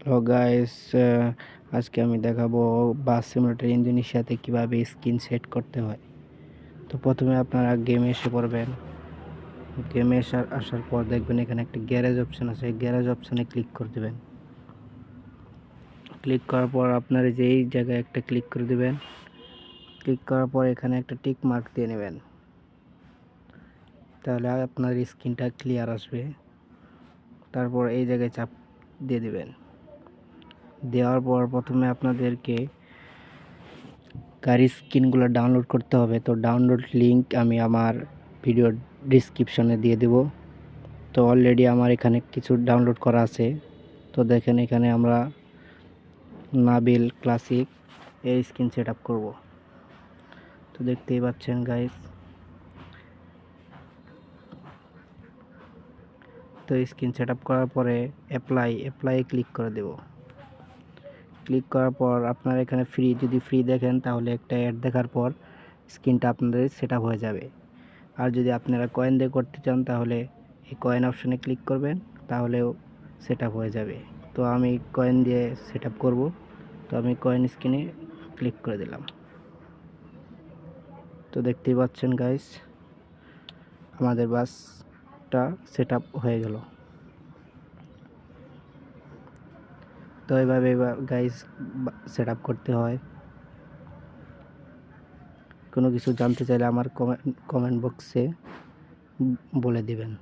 Hello guys, আজকে আমি দেখাবো বাস সিমুলেটর ইন্দোনেশিয়াতে কিভাবে স্কিন সেট করতে হয়। তো প্রথমে আপনারা গেমে এসে পড়বেন। গেমে আসার পর দেখবেন এখানে একটা গ্যারেজ অপশন আছে, গ্যারেজ অপশনে ক্লিক করে দেবেন। ক্লিক করার পর আপনার যে এই জায়গায় একটা ক্লিক করে দেবেন। ক্লিক করার পর এখানে একটা টিক মার্ক দিয়ে নেবেন, তাহলে আপনার স্ক্রিনটা ক্লিয়ার আসবে। তারপর এই জায়গায় চাপ দিয়ে দিবেন। দেওয়ার পর প্রথমে আপনাদেরকে গাড়ির স্কিনগুলো ডাউনলোড করতে হবে। তো ডাউনলোড লিঙ্ক আমি আমার ভিডিও ডিসক্রিপশনে দিয়ে দেব। তো অলরেডি আমার এখানে কিছু ডাউনলোড করা আছে। তো দেখেন এখানে আমরা নাবিল ক্লাসিক এই স্কিন সেট আপ করবো। তো দেখতেই পাচ্ছেন গাইস। তো স্কিন সেট আপ করার পরে অ্যাপ্লাই ক্লিক করে দেব। ক্লিক করার পর আপনার এখানে যদি ফ্রি দেখেন তাহলে একটা অ্যাড দেখার পর স্কিনটা আপনাদের সেট আপ হয়ে যাবে। আর যদি আপনারা কয়েন দিয়ে করতে চান তাহলে এই কয়েন অপশনে ক্লিক করবেন, তাহলেও সেট আপ হয়ে যাবে। তো আমি কয়েন দিয়ে সেট আপ করবো। তো আমি কয়েন স্ক্রিনে ক্লিক করে দিলাম। তো দেখতেই পাচ্ছেন গাইস, আমাদের বাসটা সেট আপ হয়ে গেল। তো এইভাবে গাইস সেট আপ করতে হয়। কোনো কিছু জানতে চাইলে আমার কমেন্ট বক্সে বলে দিবেন।